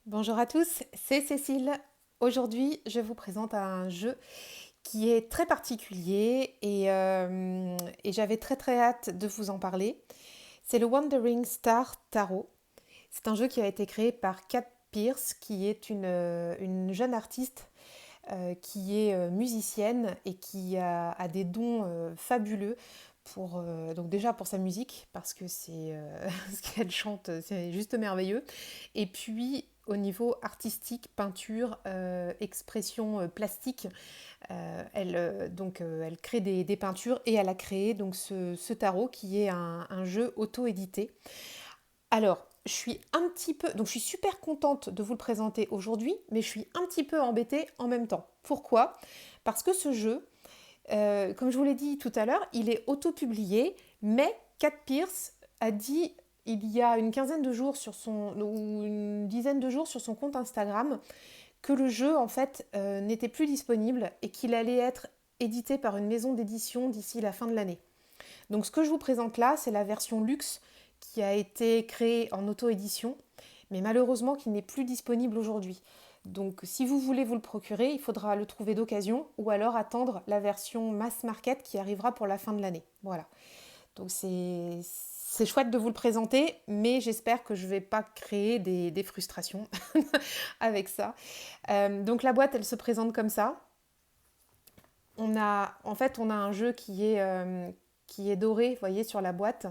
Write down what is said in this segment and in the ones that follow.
Bonjour à tous, c'est Cécile. Aujourd'hui, je vous présente un jeu qui est très particulier et j'avais très hâte de vous en parler. C'est le Wandering Star Tarot. C'est un jeu qui a été créé par Kat Pierce, qui est une jeune artiste qui est musicienne et qui a des dons fabuleux donc déjà pour sa musique, parce que ce qu'elle chante, c'est juste merveilleux. Et puis au niveau artistique, peinture, expression plastique, elle crée des peintures et elle a créé donc ce tarot qui est un jeu auto-édité. Alors, je suis super contente de vous le présenter aujourd'hui, mais je suis un petit peu embêtée en même temps. Pourquoi? Parce que ce jeu, comme je vous l'ai dit tout à l'heure, il est auto-publié, mais Kat Pierce a dit il y a une quinzaine de jours ou une dizaine de jours sur son compte Instagram que le jeu en fait n'était plus disponible et qu'il allait être édité par une maison d'édition d'ici la fin de l'année. Donc ce que je vous présente là, c'est la version luxe qui a été créée en auto-édition, mais malheureusement qui n'est plus disponible aujourd'hui. Donc si vous voulez vous le procurer, il faudra le trouver d'occasion ou alors attendre la version mass market qui arrivera pour la fin de l'année. Voilà. Donc c'est chouette de vous le présenter, mais j'espère que je ne vais pas créer des frustrations avec ça. Donc la boîte, elle se présente comme ça. On a un jeu qui est doré, vous voyez, sur la boîte,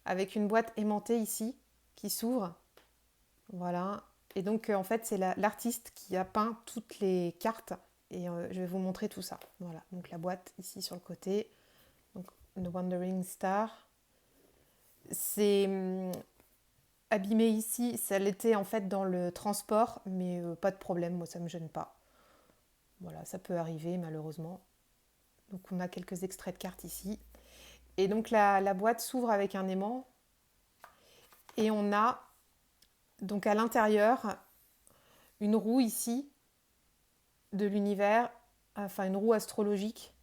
avec une boîte aimantée ici, qui s'ouvre. Voilà. Et donc, en fait, c'est l'artiste qui a peint toutes les cartes. Et je vais vous montrer tout ça. Voilà. Donc, la boîte ici sur le côté. Donc, The Wandering Star. C'est abîmé ici. Ça l'était en fait dans le transport, mais pas de problème. Moi, ça ne me gêne pas. Voilà, ça peut arriver malheureusement. Donc, on a quelques extraits de cartes ici. Et donc, la boîte s'ouvre avec un aimant. Et on a donc à l'intérieur une roue ici de l'univers, enfin une roue astrologique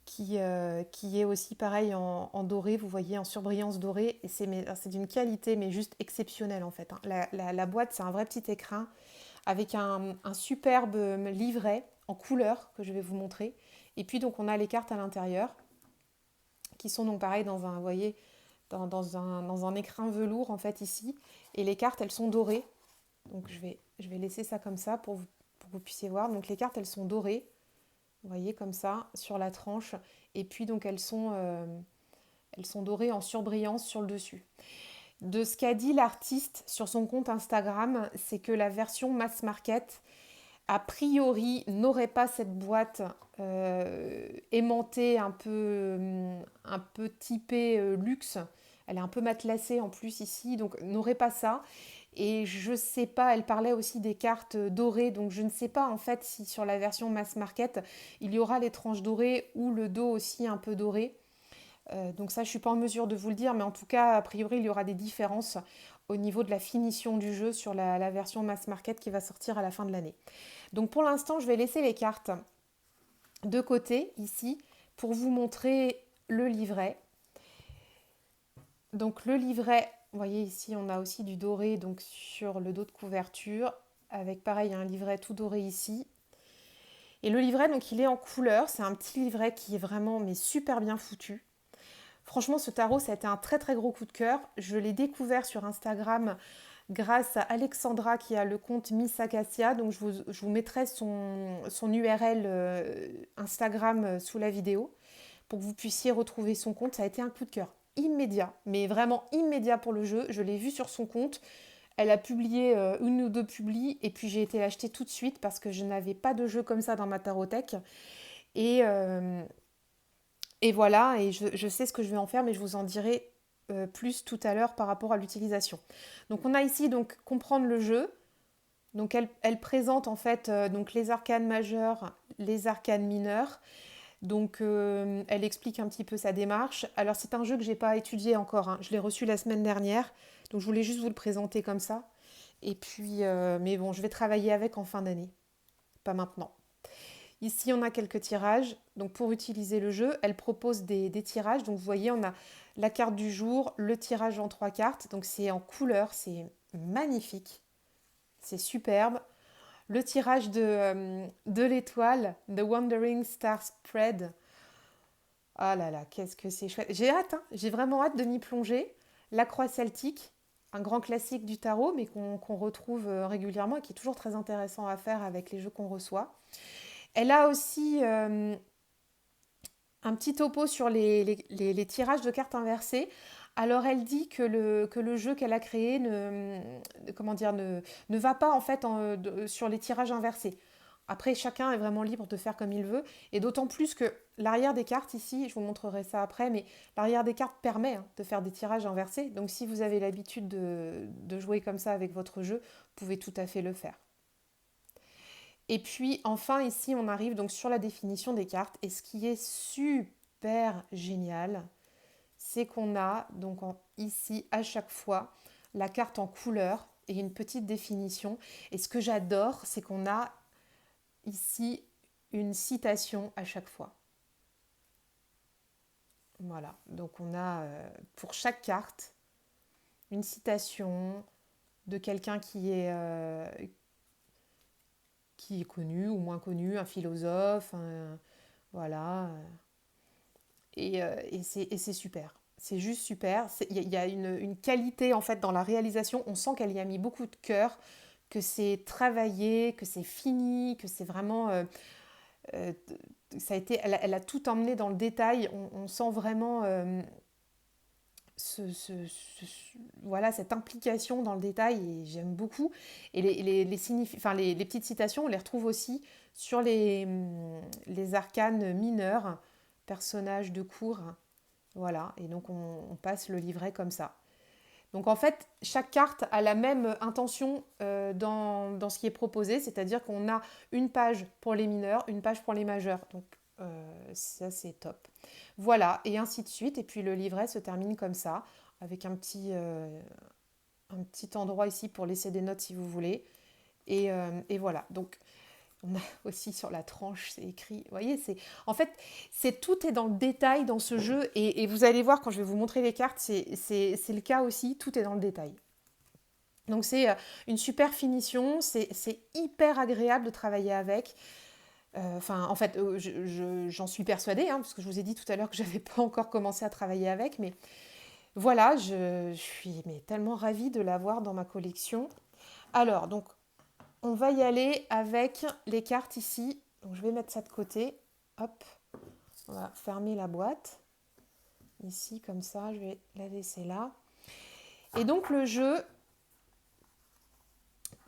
qui est aussi pareil en doré, vous voyez, en surbrillance dorée. Et c'est d'une qualité mais juste exceptionnelle en fait, hein. La boîte, c'est un vrai petit écrin avec un superbe livret en couleur que je vais vous montrer. Et puis donc on a les cartes à l'intérieur qui sont donc pareil dans un, vous voyez, dans un écrin velours en fait ici. Et les cartes, elles sont dorées. Donc je vais laisser ça comme ça pour que vous puissiez voir. Donc les cartes, elles sont dorées, vous voyez, comme ça, sur la tranche. Et puis donc elles sont dorées en surbrillance sur le dessus. De ce qu'a dit l'artiste sur son compte Instagram, c'est que la version mass market, a priori, n'aurait pas cette boîte aimantée, un peu typée luxe. Elle est un peu matelassée en plus ici, donc n'aurait pas ça. Et je sais pas, elle parlait aussi des cartes dorées, donc je ne sais pas en fait si sur la version mass market, il y aura les tranches dorées ou le dos aussi un peu doré. Donc ça, je ne suis pas en mesure de vous le dire, mais en tout cas, a priori, il y aura des différences au niveau de la finition du jeu sur la version mass market qui va sortir à la fin de l'année. Donc pour l'instant, je vais laisser les cartes de côté ici pour vous montrer le livret. Donc le livret, vous voyez ici, on a aussi du doré donc sur le dos de couverture avec pareil un livret tout doré ici. Et le livret, donc il est en couleur, c'est un petit livret qui est vraiment mais super bien foutu. Franchement, ce tarot, ça a été un très gros coup de cœur. Je l'ai découvert sur Instagram grâce à Alexandra qui a le compte Miss Acacia. Donc je vous mettrai son URL Instagram sous la vidéo pour que vous puissiez retrouver son compte. Ça a été un coup de cœur immédiat, mais vraiment immédiat pour le jeu. Je l'ai vu sur son compte. Elle a publié une ou deux publis et puis j'ai été l'acheter tout de suite parce que je n'avais pas de jeu comme ça dans ma tarothèque. Et, euh, et voilà, et je sais ce que je vais en faire, mais je vous en dirai plus tout à l'heure par rapport à l'utilisation. Donc on a ici donc comprendre le jeu. Donc elle présente en fait donc les arcanes majeurs, les arcanes mineurs. Donc elle explique un petit peu sa démarche. Alors c'est un jeu que j'ai pas étudié encore, hein. Je l'ai reçu la semaine dernière, donc je voulais juste vous le présenter comme ça. Et puis, mais bon, je vais travailler avec en fin d'année, pas maintenant. Ici, on a quelques tirages. Donc, pour utiliser le jeu, elle propose des tirages. Donc, vous voyez, on a la carte du jour, le tirage en trois cartes. Donc, c'est en couleur, c'est magnifique. c'est superbe. Le tirage de l'étoile, The Wandering Star Spread. Ah là là, qu'est-ce que c'est chouette. J'ai hâte, hein, j'ai vraiment hâte de m'y plonger. La croix celtique, un grand classique du tarot, mais qu'on retrouve régulièrement et qui est toujours très intéressant à faire avec les jeux qu'on reçoit. Elle a aussi un petit topo sur les tirages de cartes inversées. Alors elle dit que le jeu qu'elle a créé comment dire, ne va pas en fait sur les tirages inversés. Après, chacun est vraiment libre de faire comme il veut. Et d'autant plus que l'arrière des cartes ici, je vous montrerai ça après, mais l'arrière des cartes permet de faire des tirages inversés. Donc si vous avez l'habitude de jouer comme ça avec votre jeu, vous pouvez tout à fait le faire. Et puis enfin ici on arrive donc sur la définition des cartes et ce qui est super génial, c'est qu'on a donc ici à chaque fois la carte en couleur et une petite définition. Et ce que j'adore, c'est qu'on a ici une citation à chaque fois. Voilà, donc on a pour chaque carte une citation de quelqu'un qui est connu ou moins connu, un philosophe, voilà. Et c'est super. C'est juste super. Il y a une qualité en fait dans la réalisation. On sent qu'elle y a mis beaucoup de cœur, que c'est travaillé, que c'est fini, que c'est vraiment. Euh, Ça a été, elle a tout emmené dans le détail. On sent vraiment voilà, cette implication dans le détail et j'aime beaucoup. Et les petites citations, on les retrouve aussi sur les arcanes mineurs, personnages de cour. Voilà, et donc on passe le livret comme ça. Donc en fait, chaque carte a la même intention dans ce qui est proposé, c'est-à-dire qu'on a une page pour les mineurs, une page pour les majeurs. Donc ça c'est top. Voilà, et ainsi de suite. Et puis le livret se termine comme ça, avec un petit endroit ici pour laisser des notes si vous voulez. Et voilà, donc on a aussi sur la tranche, c'est écrit. Vous voyez, en fait, tout est dans le détail dans ce jeu. Et vous allez voir quand je vais vous montrer les cartes, c'est le cas aussi. Tout est dans le détail. Donc c'est une super finition. C'est hyper agréable de travailler avec. Enfin, en fait, j'en suis persuadée, hein, parce que je vous ai dit tout à l'heure que je n'avais pas encore commencé à travailler avec. Mais voilà, je suis tellement ravie de l'avoir dans ma collection. Alors, donc, on va y aller avec les cartes ici. Donc je vais mettre ça de côté. Hop, on va fermer la boîte. Ici, comme ça, je vais la laisser là. Et donc le jeu,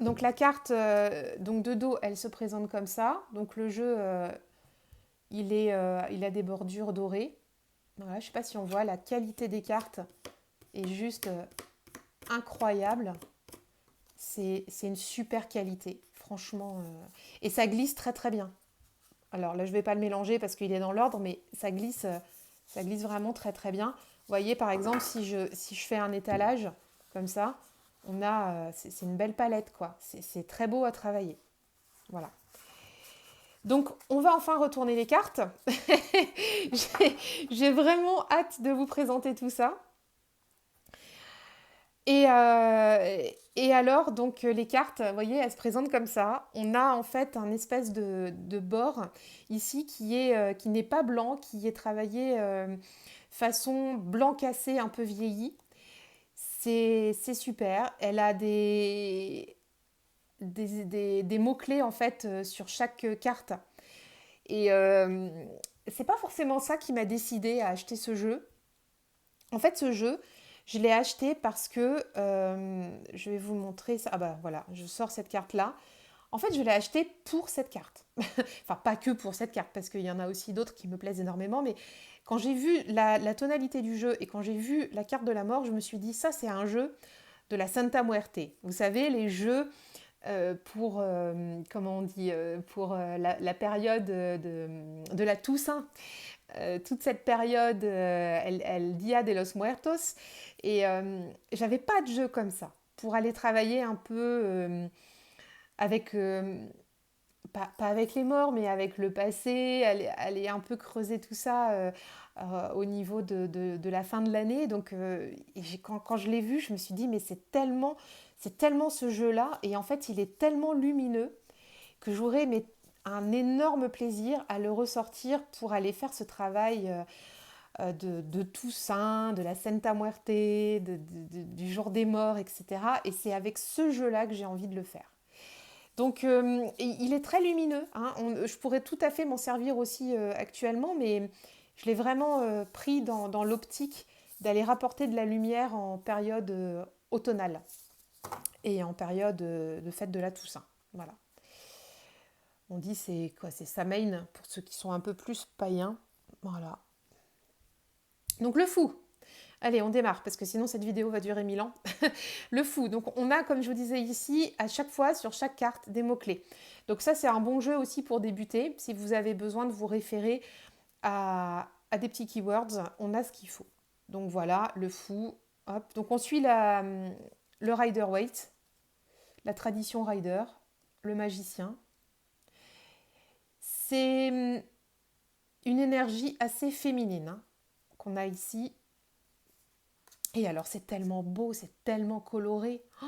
donc la carte donc de dos, elle se présente comme ça. Donc le jeu, il a des bordures dorées. Voilà, je ne sais pas si on voit, la qualité des cartes est juste incroyable. C'est une super qualité, franchement. Et ça glisse très très bien. Alors là, je ne vais pas le mélanger parce qu'il est dans l'ordre, mais ça glisse vraiment très très bien. Vous voyez, par exemple, si je fais un étalage comme ça, c'est une belle palette, quoi. C'est très beau à travailler. Voilà. Donc, on va enfin retourner les cartes. J'ai vraiment hâte de vous présenter tout ça. Et alors, donc les cartes, vous voyez, elles se présentent comme ça. On a en fait un espèce de bord ici qui n'est pas blanc, qui est travaillé façon blanc cassé, un peu vieilli. C'est super. Elle a des mots-clés en fait sur chaque carte. Et c'est pas forcément ça qui m'a décidé à acheter ce jeu. En fait, ce jeu, je l'ai acheté parce que, je vais vous montrer ça. Ah bah voilà, je sors cette carte-là. En fait, je l'ai acheté pour cette carte. Enfin, pas que pour cette carte, parce qu'il y en a aussi d'autres qui me plaisent énormément. Mais quand j'ai vu la tonalité du jeu et quand j'ai vu la carte de la mort, je me suis dit, ça c'est un jeu de la Santa Muerte. Vous savez, les jeux pour, comment on dit, pour la période de la Toussaint. Toute cette période, El Dia de los Muertos. Et j'avais pas de jeu comme ça pour aller travailler un peu avec, pas avec les morts, mais avec le passé, aller un peu creuser tout ça au niveau de la fin de l'année. Donc quand je l'ai vu, je me suis dit, mais C'est tellement ce jeu-là, et en fait, il est tellement lumineux que j'aurais un énorme plaisir à le ressortir pour aller faire ce travail de Toussaint, de la Santa Muerte, du jour des morts, etc. Et c'est avec ce jeu-là que j'ai envie de le faire. Donc, il est très lumineux, hein. Je pourrais tout à fait m'en servir aussi actuellement, mais je l'ai vraiment pris dans l'optique d'aller rapporter de la lumière en période automnale et en période de fête de la Toussaint. Voilà. On dit c'est quoi? C'est Samhain pour ceux qui sont un peu plus païens. Voilà. Donc le fou. Allez, on démarre parce que sinon cette vidéo va durer 1000 ans. Le fou. Donc on a, comme je vous disais ici, à chaque fois sur chaque carte des mots-clés. Donc ça c'est un bon jeu aussi pour débuter. Si vous avez besoin de vous référer à des petits keywords, on a ce qu'il faut. Donc voilà, le fou. Hop. Donc on suit le Rider-Waite, la tradition Rider, le magicien. C'est une énergie assez féminine, hein, qu'on a ici. Et alors c'est tellement beau, c'est tellement coloré. Oh,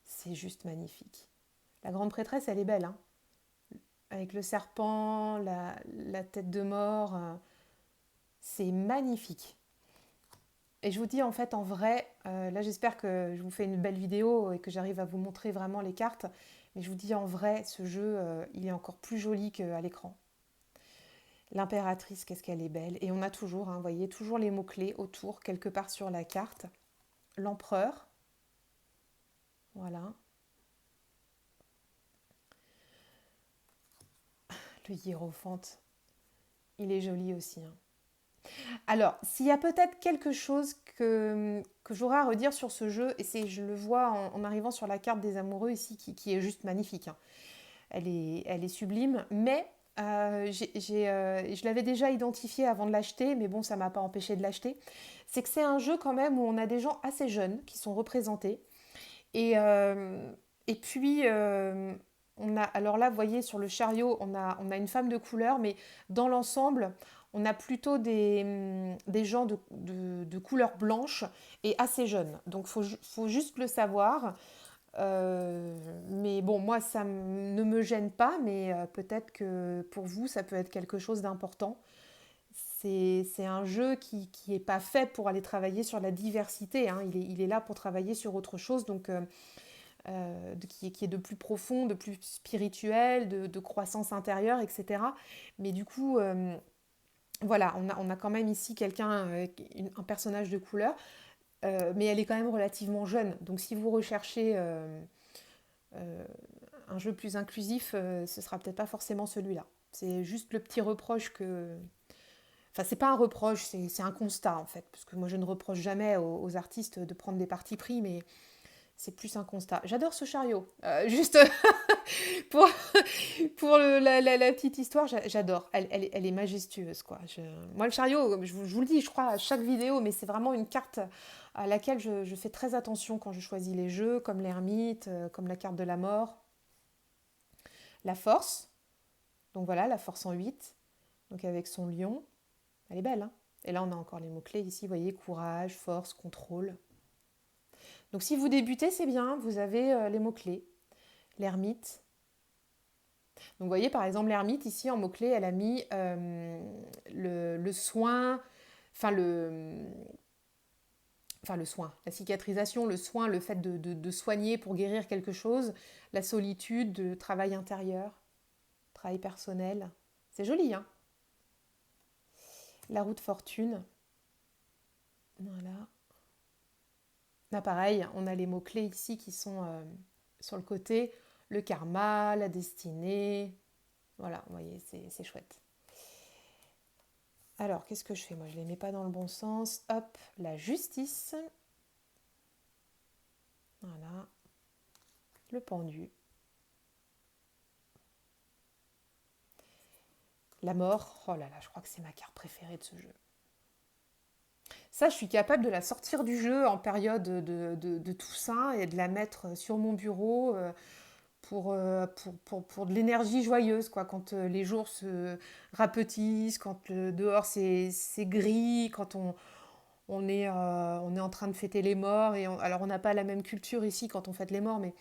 c'est juste magnifique. La grande prêtresse, elle est belle, hein, avec le serpent, la tête de mort. C'est magnifique. Et je vous dis en fait en vrai, là j'espère que je vous fais une belle vidéo et que j'arrive à vous montrer vraiment les cartes. Mais je vous dis en vrai, ce jeu, il est encore plus joli qu'à l'écran. L'impératrice, qu'est-ce qu'elle est belle. Et on a toujours, hein, vous voyez, toujours les mots-clés autour, quelque part sur la carte. L'empereur, voilà. Le hiérophante, il est joli aussi, hein. Alors, s'il y a peut-être quelque chose que j'aurais à redire sur ce jeu, et je le vois en arrivant sur la carte des amoureux ici, qui est juste magnifique, hein. Elle est sublime, mais je l'avais déjà identifié avant de l'acheter, mais bon, ça ne m'a pas empêché de l'acheter. C'est que c'est un jeu quand même où on a des gens assez jeunes qui sont représentés. Et, euh, et puis, alors là, vous voyez, sur le chariot, on a une femme de couleur, mais dans l'ensemble, on a plutôt des gens de couleur blanche et assez jeunes. Donc, faut juste le savoir. Mais bon, moi, ne me gêne pas, mais peut-être que pour vous, ça peut être quelque chose d'important. C'est un jeu qui est pas fait pour aller travailler sur la diversité, hein. Il est là pour travailler sur autre chose, donc qui est de plus profond, de plus spirituel, de croissance intérieure, etc. Mais du coup, voilà, on a quand même ici un personnage de couleur, mais elle est quand même relativement jeune. Donc si vous recherchez euh, un jeu plus inclusif, ce sera peut-être pas forcément celui-là. C'est juste le petit reproche que... Enfin, c'est pas un reproche, c'est un constat en fait, parce que moi je ne reproche jamais aux artistes de prendre des partis pris, mais c'est plus un constat. J'adore ce chariot. Juste pour, la petite histoire, j'adore. Elle est majestueuse, quoi. Moi, le chariot, je vous le dis, je crois, à chaque vidéo, mais c'est vraiment une carte à laquelle je fais très attention quand je choisis les jeux, comme l'ermite, comme la carte de la mort. La force, donc voilà, la force en 8, donc avec son lion. Elle est belle, hein. Et là, on a encore les mots-clés ici, vous voyez, courage, force, contrôle. Donc si vous débutez, c'est bien, vous avez les mots-clés. L'ermite. Donc vous voyez, par exemple, l'ermite, ici, en mots-clés, elle a mis le soin, enfin le soin, la cicatrisation, le soin, le fait de soigner pour guérir quelque chose, la solitude, le travail intérieur, travail personnel. C'est joli, hein. La roue de fortune. Voilà. Là, pareil, on a les mots-clés ici qui sont sur le côté. Le karma, la destinée. Voilà, vous voyez, c'est chouette. Alors, qu'est-ce que je fais? Moi, je ne les mets pas dans le bon sens. Hop, la justice. Voilà. Le pendu. La mort. Oh là là, je crois que c'est ma carte préférée de ce jeu. Ça, je suis capable de la sortir du jeu en période de Toussaint et de la mettre sur mon bureau pour de l'énergie joyeuse, quoi. Quand les jours se rapetissent, quand dehors c'est gris, quand on est en train de fêter les morts. Alors, on n'a pas la même culture ici quand on fête les morts, mais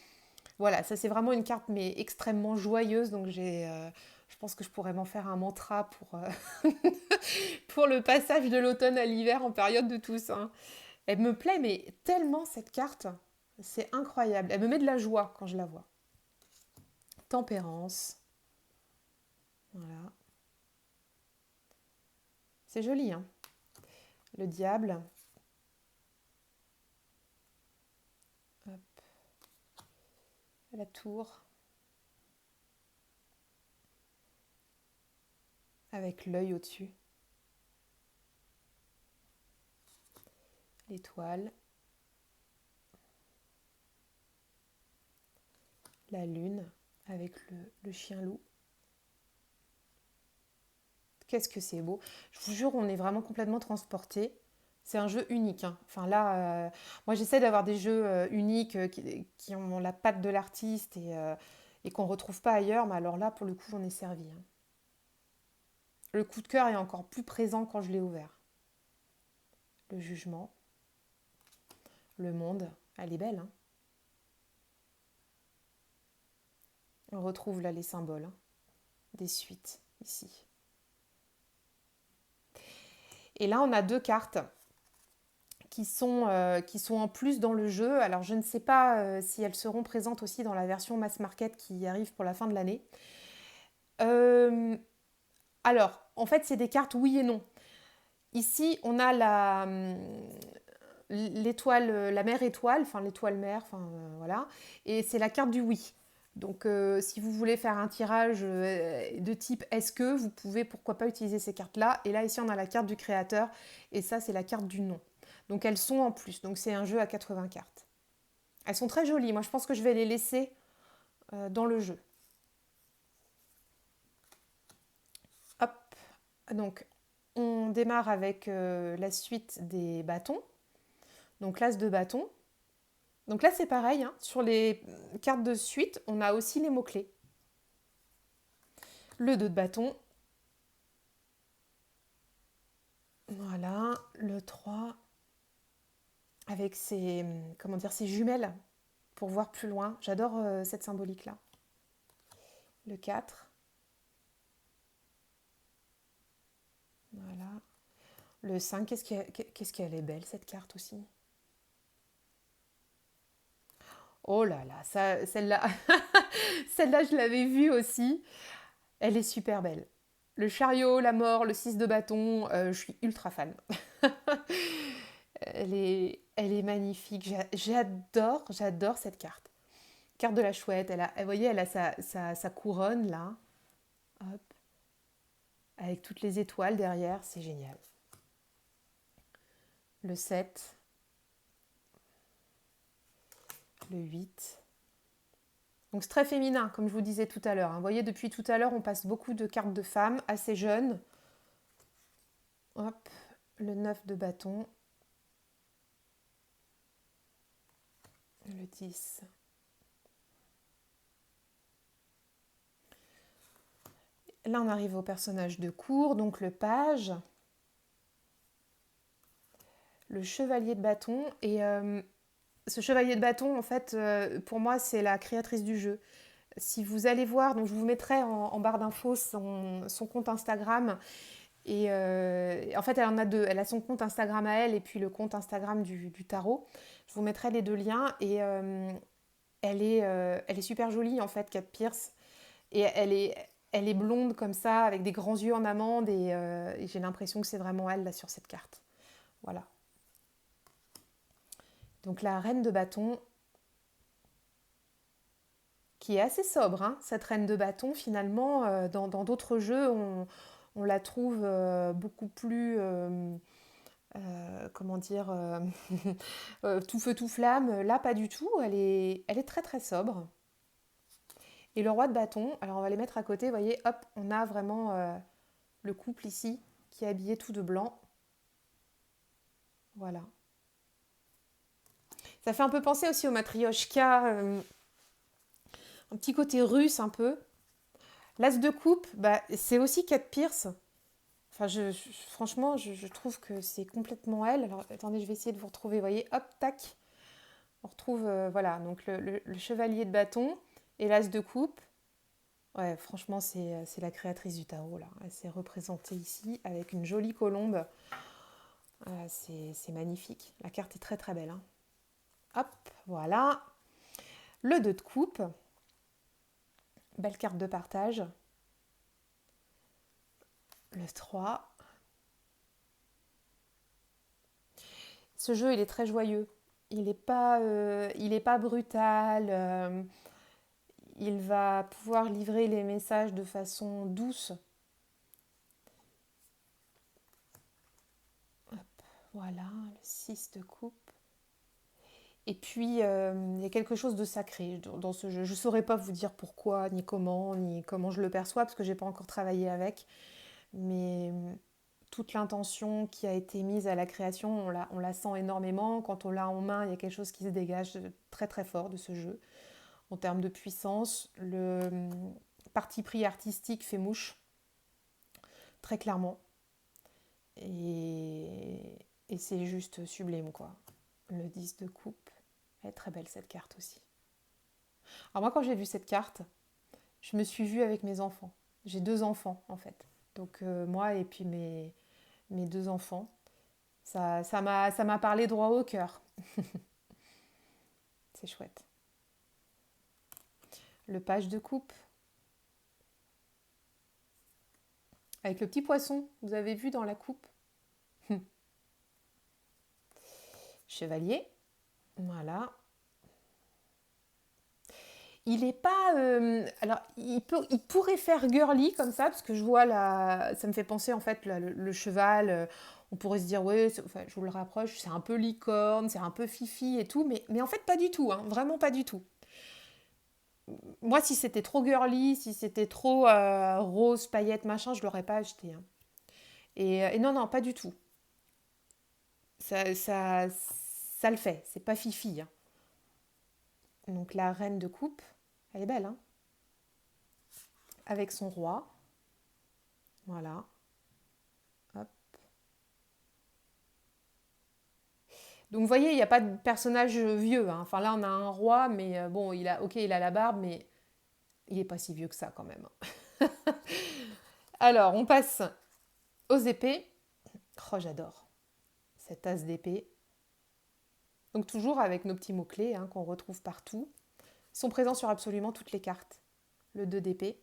voilà, ça c'est vraiment une carte mais extrêmement joyeuse. Donc, je pense que je pourrais m'en faire un mantra pour le passage de l'automne à l'hiver en période de Toussaint. Elle me plaît, mais tellement cette carte, c'est incroyable. Elle me met de la joie quand je la vois. Tempérance, voilà. C'est joli, hein. Le diable, hop, la tour, avec l'œil au-dessus. L'étoile, la lune, avec le chien-loup. Qu'est-ce que c'est beau. Je vous jure, on est vraiment complètement transporté. C'est un jeu unique, hein. Enfin là, moi j'essaie d'avoir des jeux uniques qui ont la patte de l'artiste et qu'on ne retrouve pas ailleurs, mais alors là, pour le coup, on est servi, hein. Le coup de cœur est encore plus présent quand je l'ai ouvert. Le jugement, le monde, elle est belle, hein. On retrouve là les symboles, hein, des suites ici. Et là, on a deux cartes qui sont en plus dans le jeu. Alors, je ne sais pas si elles seront présentes aussi dans la version mass market qui arrive pour la fin de l'année. Euh, alors, en fait, c'est des cartes oui et non. Ici, on a l'étoile, la mer étoile, enfin l'étoile mer, enfin voilà, et c'est la carte du oui. Donc, si vous voulez faire un tirage de type est-ce que, vous pouvez pourquoi pas utiliser ces cartes-là. Et là, ici, on a la carte du créateur, et ça, c'est la carte du non. Donc, elles sont en plus. Donc, c'est un jeu à 80 cartes. Elles sont très jolies. Moi, je pense que je vais les laisser dans le jeu. Hop. Donc, on démarre avec la suite des bâtons. Donc, l'as de bâton. Donc là, c'est pareil, hein. Sur les cartes de suite, on a aussi les mots-clés. Le 2 de bâton. Voilà, le 3 avec ses, comment dire, ses jumelles pour voir plus loin. J'adore cette symbolique-là. Le 4. Voilà. Le 5, qu'est-ce qu'elle est belle cette carte aussi. Oh là là, celle-là, celle-là, je l'avais vue aussi. Elle est super belle. Le chariot, la mort, le 6 de bâton, je suis ultra fan. Elle est magnifique. J'adore cette carte. Carte de la chouette. Vous voyez, elle a sa couronne là. Hop. Avec toutes les étoiles derrière. C'est génial. Le 7. Le 8. Donc c'est très féminin, comme je vous disais tout à l'heure, hein. Vous voyez, depuis tout à l'heure, on passe beaucoup de cartes de femmes assez jeunes. Hop. Le 9 de bâton. Le 10. Là, on arrive au personnage de cour, donc le page, le chevalier de bâton. Et ce chevalier de bâton, en fait, pour moi, c'est la créatrice du jeu. Si vous allez voir, donc je vous mettrai en barre d'infos son compte Instagram. Et en fait, elle en a deux. Elle a son compte Instagram à elle et puis le compte Instagram du tarot. Je vous mettrai les deux liens. Et elle est super jolie, en fait, Kat Pierce. Et elle est blonde comme ça, avec des grands yeux en amande. Et j'ai l'impression que c'est vraiment elle, là, sur cette carte. Voilà. Donc la reine de bâton, qui est assez sobre, hein, cette reine de bâton, finalement, dans d'autres jeux, on la trouve beaucoup plus, comment dire, tout feu, tout flamme. Là, pas du tout, elle est très très sobre. Et le roi de bâton, alors on va les mettre à côté, vous voyez, hop, on a vraiment le couple ici, qui est habillé tout de blanc. Voilà. Ça fait un peu penser aussi au matrioshka, un petit côté russe un peu. L'as de coupe, bah, c'est aussi Kat Pierce. Enfin, franchement, je trouve que c'est complètement elle. Alors, attendez, je vais essayer de vous retrouver. Vous voyez, hop, tac. On retrouve, voilà, donc le chevalier de bâton et l'as de coupe. Ouais, franchement, c'est la créatrice du tarot, là. Elle s'est représentée ici avec une jolie colombe. C'est magnifique. La carte est très très belle, hein. Hop, voilà. Le 2 de coupe. Belle carte de partage. Le 3. Ce jeu, il est très joyeux. Il est pas brutal. Il va pouvoir livrer les messages de façon douce. Hop, voilà, le 6 de coupe. Et puis, il y a quelque chose de sacré dans ce jeu. Je ne saurais pas vous dire pourquoi, ni comment je le perçois, parce que je n'ai pas encore travaillé avec. Mais toute l'intention qui a été mise à la création, on la sent énormément. Quand on l'a en main, il y a quelque chose qui se dégage très très fort de ce jeu. En termes de puissance, le parti pris artistique fait mouche, très clairement. Et c'est juste sublime, quoi. Le 10 de coupe. Elle est très belle cette carte aussi. Alors moi, quand j'ai vu cette carte, je me suis vue avec mes enfants. J'ai 2 enfants, en fait. Donc moi et puis mes 2 enfants. Ça m'a parlé droit au cœur. C'est chouette. Le page de coupe. Avec le petit poisson, vous avez vu dans la coupe. Chevalier. Voilà. Il est pas. Alors, il pourrait faire girly comme ça, parce que je vois la. Ça me fait penser en fait le cheval. On pourrait se dire, ouais, enfin, je vous le rapproche, c'est un peu licorne, c'est un peu fifi et tout, mais en fait, pas du tout, hein, vraiment pas du tout. Moi, si c'était trop girly, si c'était trop rose, paillettes, machin, je l'aurais pas acheté, hein. Et non, non, pas du tout. Ça le fait, c'est pas fifi, hein. Donc, la reine de coupe, elle est belle, hein, avec son roi. Voilà. Hop. Donc vous voyez, il n'y a pas de personnage vieux, hein. Enfin là, on a un roi, mais bon, il a la barbe, mais il n'est pas si vieux que ça quand même. Alors, on passe aux épées. Oh, j'adore cet as d'épée. Donc toujours avec nos petits mots-clés, hein, qu'on retrouve partout. Ils sont présents sur absolument toutes les cartes. Le 2 d'épée.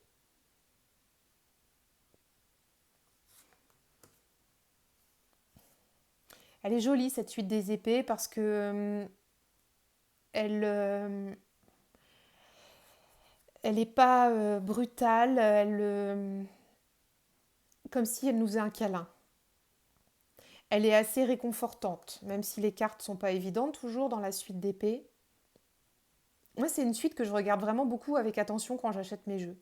Elle est jolie cette suite des épées parce que elle, elle n'est pas brutale, comme si elle nous faisait un câlin. Elle est assez réconfortante, même si les cartes sont pas évidentes toujours dans la suite d'épée. Moi, c'est une suite que je regarde vraiment beaucoup avec attention quand j'achète mes jeux.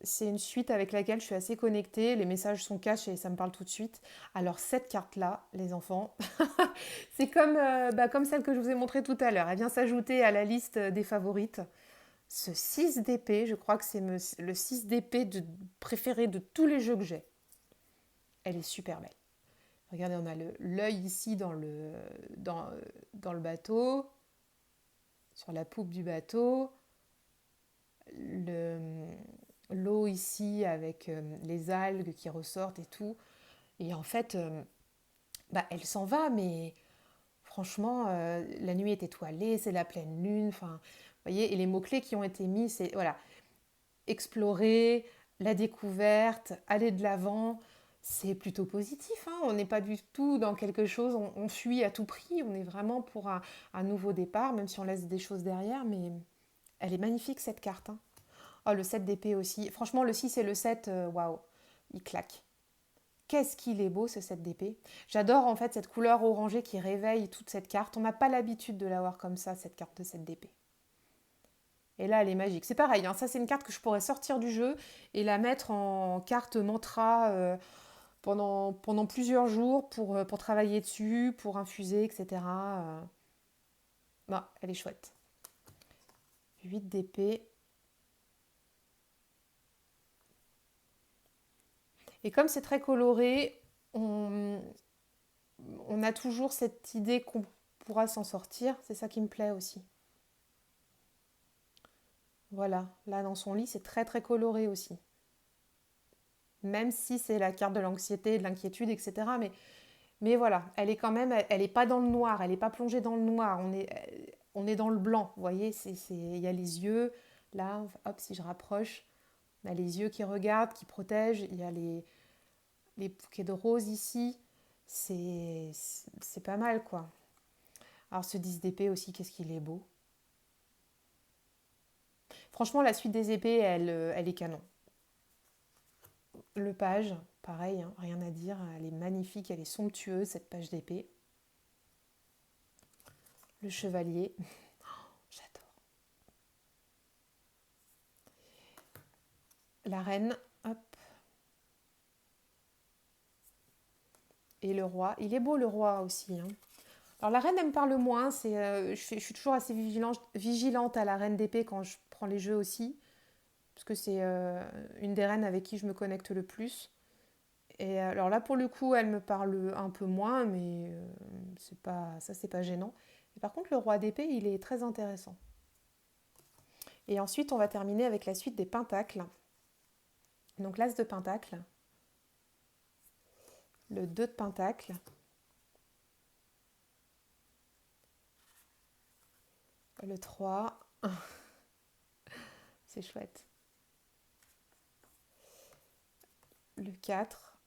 C'est une suite avec laquelle je suis assez connectée, les messages sont cachés et ça me parle tout de suite. Alors cette carte-là, les enfants, c'est comme celle que je vous ai montrée tout à l'heure. Elle vient s'ajouter à la liste des favorites. Ce 6 d'épée, je crois que c'est le 6 d'épée préféré de tous les jeux que j'ai. Elle est super belle. Regardez, on a l'œil ici dans, dans le bateau, sur la poupe du bateau, l'eau ici avec les algues qui ressortent et tout. Et en fait, elle s'en va, mais franchement, la nuit est étoilée, c'est la pleine lune. Enfin, vous voyez, et les mots-clés qui ont été mis, c'est voilà, explorer, la découverte, aller de l'avant. C'est plutôt positif, hein. On n'est pas du tout dans quelque chose, on fuit à tout prix, on est vraiment pour un nouveau départ, même si on laisse des choses derrière, mais elle est magnifique cette carte, hein. Oh, le 7 d'épée aussi. Franchement, le 6 et le 7, waouh, il claque. Qu'est-ce qu'il est beau ce 7 d'épée. J'adore en fait cette couleur orangée qui réveille toute cette carte. On n'a pas l'habitude de l'avoir comme ça, cette carte de 7 d'épée. Et là, elle est magique. C'est pareil, hein, ça c'est une carte que je pourrais sortir du jeu et la mettre en carte mantra pendant plusieurs jours pour travailler dessus, pour infuser, etc. Non, elle est chouette. 8 d'épée. Et comme c'est très coloré, on a toujours cette idée qu'on pourra s'en sortir. C'est ça qui me plaît aussi. Voilà, là dans son lit, c'est très très coloré aussi. Même si c'est la carte de l'anxiété, de l'inquiétude, etc. Mais voilà, elle est quand même, elle n'est pas dans le noir, elle n'est pas plongée dans le noir. On est dans le blanc, vous voyez, il y a les yeux, là, hop, si je rapproche, on a les yeux qui regardent, qui protègent, il y a les bouquets de roses ici. C'est pas mal, quoi. Alors ce 10 d'épée aussi, qu'est-ce qu'il est beau. Franchement, la suite des épées, elle est canon. Le page, pareil, hein, rien à dire, elle est magnifique, elle est somptueuse, cette page d'épée. Le chevalier, j'adore. La reine, hop. Et le roi, il est beau le roi aussi, hein. Alors la reine, elle me parle moins, je suis toujours assez vigilante à la reine d'épée quand je prends les jeux aussi, parce que c'est une des reines avec qui je me connecte le plus. Et alors là, pour le coup, elle me parle un peu moins, mais c'est pas gênant. Et par contre, le roi d'épée, il est très intéressant. Et ensuite, on va terminer avec la suite des pentacles. Donc l'as de pentacle, le 2 de pentacle, le 3, c'est chouette, le 4,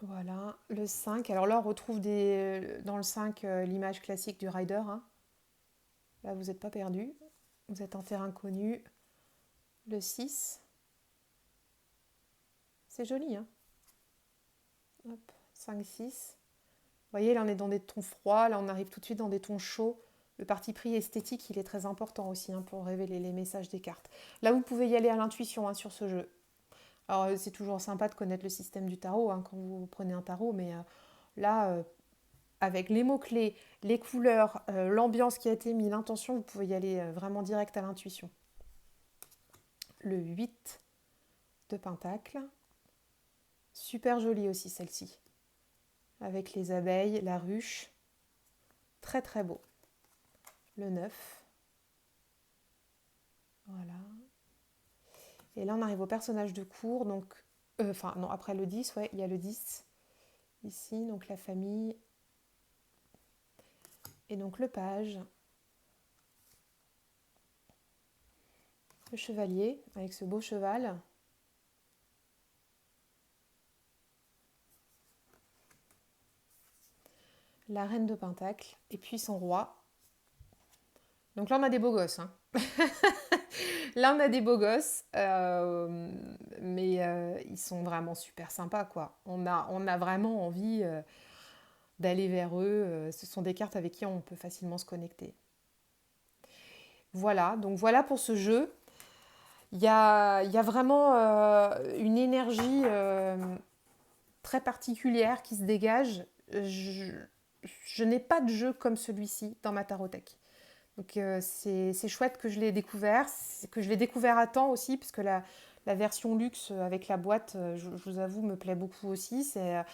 voilà, le 5. Alors là, on retrouve dans le 5 l'image classique du rider, hein. Là, vous n'êtes pas perdu, vous êtes en terrain connu. Le 6, c'est joli, hein. Hop, 5, 6. Vous voyez, là, on est dans des tons froids, là, on arrive tout de suite dans des tons chauds. Le parti pris esthétique, il est très important aussi, hein, pour révéler les messages des cartes. Là, vous pouvez y aller à l'intuition, hein, sur ce jeu. Alors, c'est toujours sympa de connaître le système du tarot, hein, quand vous prenez un tarot, mais là, avec les mots-clés, les couleurs, l'ambiance qui a été mise, l'intention, vous pouvez y aller vraiment direct à l'intuition. Le 8 de pentacle. Super jolie aussi celle-ci. Avec les abeilles, la ruche. Très très beau. Le 9. Voilà. Et là, on arrive au personnage de cour. Donc, enfin, non, après le 10, ouais, il y a le 10. Ici, donc la famille. Et donc le page. Le chevalier, avec ce beau cheval. La reine de pentacle. Et puis son roi. Donc là, on a des beaux gosses, hein. Là, on a des beaux gosses, mais ils sont vraiment super sympas, quoi. On a vraiment envie d'aller vers eux. Ce sont des cartes avec qui on peut facilement se connecter. Voilà, donc voilà pour ce jeu. Il y a vraiment une énergie très particulière qui se dégage. Je n'ai pas de jeu comme celui-ci dans ma tarothèque. Donc c'est chouette que je l'ai découvert, que je l'ai découvert à temps aussi, parce que la version luxe avec la boîte, je vous avoue, me plaît beaucoup aussi. C'est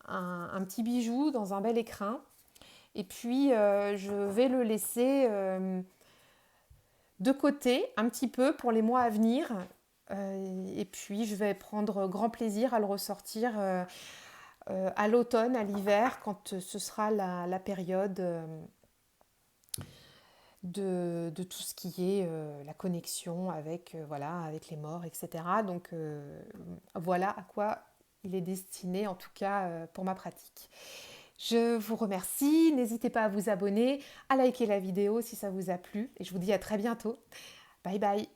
un petit bijou dans un bel écrin. Et puis je vais le laisser de côté un petit peu pour les mois à venir. Et puis je vais prendre grand plaisir à le ressortir à l'automne, à l'hiver, quand ce sera la période de tout ce qui est la connexion avec, voilà, avec les morts, etc. Donc voilà à quoi il est destiné, en tout cas pour ma pratique. Je vous remercie, n'hésitez pas à vous abonner, à liker la vidéo si ça vous a plu, et je vous dis à très bientôt. Bye bye.